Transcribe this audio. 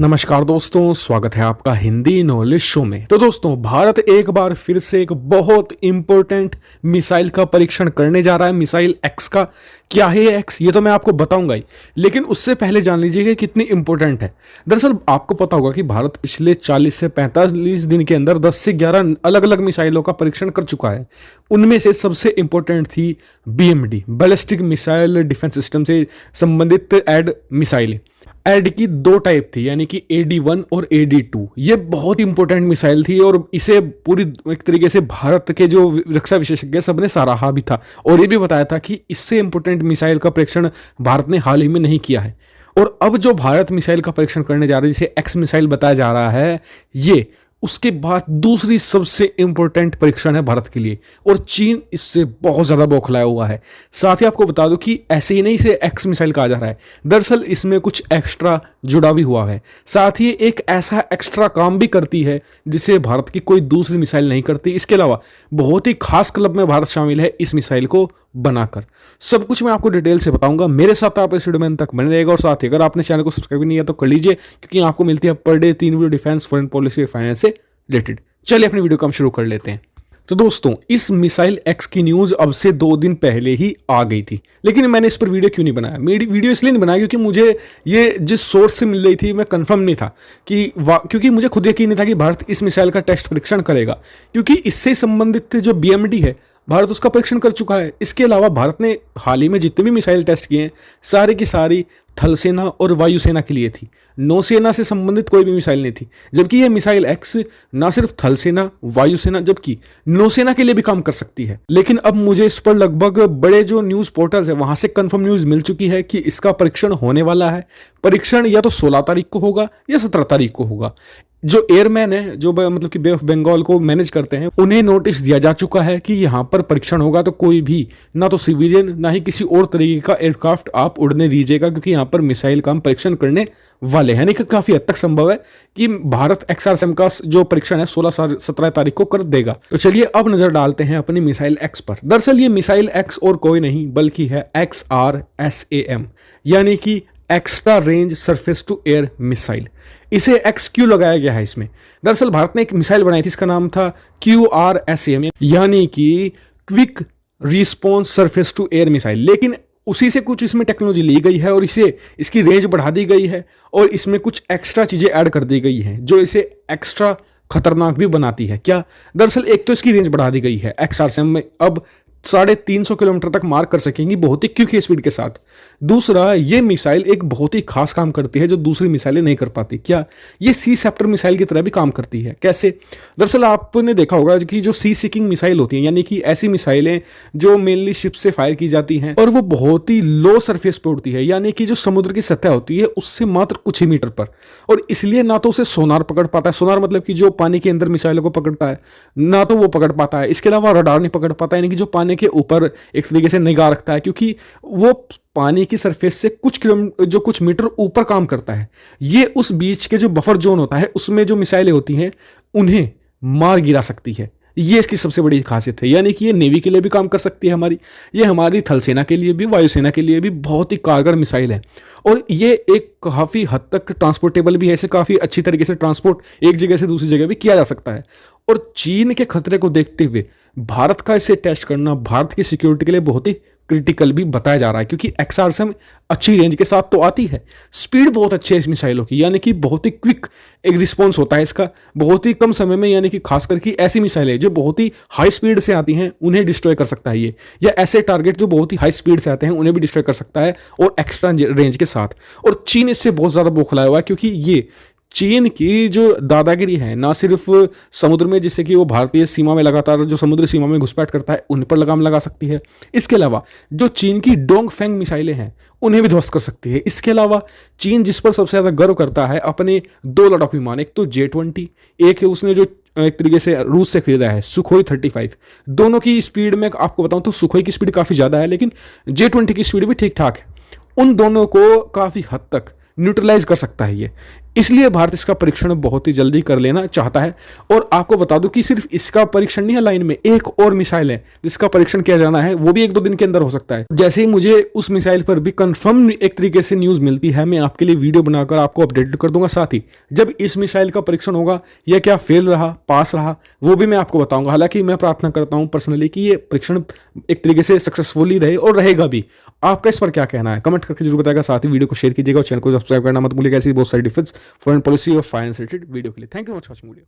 नमस्कार दोस्तों, स्वागत है आपका हिंदी नॉलेज शो में। तो दोस्तों, भारत एक बार फिर से एक बहुत इंपॉर्टेंट मिसाइल का परीक्षण करने जा रहा है। मिसाइल एक्स का। क्या है एक्स, ये तो मैं आपको बताऊंगा ही, लेकिन उससे पहले जान लीजिए कि कितनी इंपॉर्टेंट है। दरअसल आपको पता होगा कि भारत पिछले 40 से 45 दिन के अंदर 10 से 11 अलग अलग मिसाइलों का परीक्षण कर चुका है। उनमें से सबसे इंपॉर्टेंट थी BMD, ballistic missile defence system से संबंधित एड मिसाइलें। एड की दो टाइप थी, यानी कि AD1 और AD2। ये बहुत इंपॉर्टेंट मिसाइल थी और इसे पूरी एक तरीके से भारत के जो रक्षा विशेषज्ञ सबने सराहा भी था और ये भी बताया था कि इससे इंपॉर्टेंट मिसाइल का परीक्षण भारत ने हाल ही में नहीं किया है। और अब जो भारत मिसाइल का परीक्षण करने जा रहा है, जिसे एक्स मिसाइल बताया जा रहा है, ये उसके बाद दूसरी सबसे इंपॉर्टेंट परीक्षण है भारत के लिए, और चीन इससे बहुत ज़्यादा बौखलाया हुआ है। साथ ही आपको बता दूं कि ऐसे ही नहीं इसे एक्स मिसाइल कहा जा रहा है, दरअसल इसमें कुछ एक्स्ट्रा जुड़ा भी हुआ है। साथ ही एक ऐसा एक्स्ट्रा काम भी करती है जिसे भारत की कोई दूसरी मिसाइल नहीं करती। इसके अलावा बहुत ही खास क्लब में भारत शामिल है इस मिसाइल को बनाकर। सब कुछ मैं आपको डिटेल से बताऊंगा। मेरे साथ आप इस वीडियो में अंत तक बने रहेगा। और साथ ही अगर आपने चैनल को सब्सक्राइब नहीं किया तो कर लीजिए, क्योंकि आपको मिलती है per day 3 video defence, foreign policy, finance से रिलेटेड। चलिए अपनी वीडियो को हम शुरू कर लेते हैं। तो दोस्तों, इस मिसाइल एक्स की न्यूज़ अब से 2 दिन पहले ही आ गई थी, लेकिन मैंने इस पर वीडियो क्यों नहीं बनाया? मेरी वीडियो इसलिए नहीं बनाया क्योंकि मुझे ये जिस सोर्स से मिल रही थी मैं कंफर्म नहीं था क्योंकि मुझे खुद यकीन नहीं था कि भारत इस मिसाइल का टेस्ट परीक्षण करेगा, क्योंकि इससे संबंधित जो BMD है भारत उसका परीक्षण कर चुका है। इसके अलावा भारत ने हाल ही में जितने भी मिसाइल टेस्ट किए हैं, सारे की सारी थल सेना और वायुसेना के लिए थी। नौसेना से संबंधित कोई भी मिसाइल नहीं थी, जबकि यह मिसाइल एक्स ना सिर्फ थल सेना, वायुसेना, जबकि नौसेना के लिए भी काम कर सकती है। लेकिन अब मुझे इस पर लगभग बड़े जो न्यूज़ पोर्टल्स है वहां से कंफर्म न्यूज़ मिल चुकी है कि इसका परीक्षण होने वाला है। परीक्षण या तो 16 तारीख को होगा या 17 तारीख को होगा। जो एयरमैन है, जो मतलब कि बे ऑफ बंगाल को मैनेज करते हैं, उन्हें नोटिस दिया जा चुका है कि यहाँ पर परीक्षण होगा, तो कोई भी ना तो सिविलियन ना ही किसी और तरीके का एयरक्राफ्ट आप उड़ने दीजिएगा, क्योंकि यहाँ पर मिसाइल का हम परीक्षण करने वाले हैं। यानी कि काफी हद तक संभव है कि भारत XRSAM का जो परीक्षण है 16-17 तारीख को कर देगा। तो चलिए अब नजर डालते हैं अपनी मिसाइल एक्स पर। दरअसल ये मिसाइल एक्स और कोई नहीं बल्कि है XRSAM, यानी कि extra range surface to air missile. इसे एक्स क्यों लगाया गया है इसमें? दरअसल भारत ने एक मिसाइल बनाई थी, इसका नाम था QRSAM, यानी कि quick response surface to air missile. लेकिन उसी से कुछ इसमें टेक्नोलॉजी ली गई है और इसे इसकी रेंज बढ़ा दी गई है और इसमें कुछ एक्स्ट्रा चीज़ें ऐड कर दी गई हैं जो इसे एक्स्ट्रा खतरनाक भी बनाती है। क्या? दरअसल एक तो इसकी रेंज बढ़ा दी गई है। XRSAM में अब 350 किलोमीटर तक मार कर सकेंगी बहुत ही क्विक स्पीड के साथ। दूसरा, ये मिसाइल एक बहुत ही खास काम करती है जो दूसरी मिसाइलें नहीं कर पाती। क्या? ये सी सेप्टर मिसाइल की तरह भी काम करती है। कैसे? दरअसल आपने देखा होगा कि जो सी सीकिंग मिसाइल होती हैं, यानी कि ऐसी मिसाइलें जो मेनली शिप से फायर की जाती हैं और वो बहुत ही लो सरफेस पर उड़ती है, यानी कि जो समुद्र की सतह होती है उससे मात्र कुछ ही मीटर पर, और इसलिए ना तो उसे सोनार पकड़ पाता है, सोनार मतलब कि जो पानी के अंदर मिसाइलों को पकड़ता है, ना तो वो पकड़ पाता है। इसके अलावा रडार नहीं पकड़ पाता, यानी कि जो पानी के ऊपर एक तरीके से निगाह रखता है, क्योंकि वो पानी की सरफेस से कुछ मीटर ऊपर काम करता है। ये उस बीच के जो बफर जोन होता है उसमें जो मिसाइलें होती हैं उन्हें मार गिरा सकती है। ये इसकी सबसे बड़ी खासियत है। यानी कि ये नेवी के लिए भी काम कर सकती है ये हमारी थल सेना के लिए भी, वायुसेना के लिए भी बहुत ही कारगर मिसाइल है। और ये एक काफ़ी हद तक ट्रांसपोर्टेबल भी है, इसे काफ़ी अच्छी तरीके से ट्रांसपोर्ट एक जगह से दूसरी जगह भी किया जा सकता है। और चीन के खतरे को देखते हुए भारत का इसे टेस्ट करना भारत की सिक्योरिटी के लिए बहुत ही क्रिटिकल भी बताया जा रहा है, क्योंकि XRSAM अच्छी रेंज के साथ तो आती है, स्पीड बहुत अच्छी है इस मिसाइलों की, यानी कि बहुत ही क्विक एक रिस्पॉन्स होता है इसका बहुत ही कम समय में। यानी कि खास करके ऐसी मिसाइलें जो बहुत ही हाई स्पीड से आती हैं उन्हें डिस्ट्रॉय कर सकता है ये, या ऐसे टारगेट जो बहुत ही हाई स्पीड से आते हैं उन्हें भी डिस्ट्रॉय कर सकता है और एक्स्ट्रा रेंज के साथ। और चीन इससे बहुत ज़्यादा बौखलाया हुआ है, क्योंकि ये चीन की जो दादागिरी है ना सिर्फ समुद्र में, जिससे कि वो भारतीय सीमा में लगातार जो समुद्री सीमा में घुसपैठ करता है उन पर लगाम लगा सकती है। इसके अलावा जो चीन की डोंगफेंग मिसाइलें हैं उन्हें भी ध्वस्त कर सकती है। इसके अलावा चीन जिस पर सबसे ज़्यादा गर्व करता है, अपने 2 लड़ाकू विमान, एक तो J-20, एक है उसने जो एक तरीके से रूस से खरीदा है सुखोई 35। दोनों की स्पीड में आपको बताऊं तो सुखोई की स्पीड काफ़ी ज़्यादा है, लेकिन J-20 की स्पीड भी ठीक ठाक है। उन दोनों को काफ़ी हद तक न्यूट्रलाइज कर सकता है ये। इसलिए भारत इसका परीक्षण बहुत ही जल्दी कर लेना चाहता है। और आपको बता दूं कि सिर्फ इसका परीक्षण नहीं है, लाइन में एक और मिसाइल है जिसका परीक्षण किया जाना है, वो भी 1-2 दिन के अंदर हो सकता है। जैसे ही मुझे उस मिसाइल पर भी कंफर्म एक तरीके से न्यूज मिलती है, मैं आपके लिए वीडियो बनाकर आपको अपडेट कर दूंगा। साथ ही जब इस मिसाइल का परीक्षण होगा, यह क्या फेल रहा, पास रहा, वो भी मैं आपको बताऊंगा। हालांकि मैं प्रार्थना करता हूं पर्सनली कि ये परीक्षण एक तरीके से सक्सेसफुली रहे और रहेगा भी। आपका इस पर क्या कहना है, कमेंट करके जरूर बताएगा। साथ ही वीडियो को शेयर कीजिएगा और चैनल को सब्सक्राइब करना मत भूलिएगा ऐसी बहुत सारी डिफेंस, फॉरेन पॉलिसी और फाइनेंस रिलेटेड वीडियो के लिए। Thank you much watching video.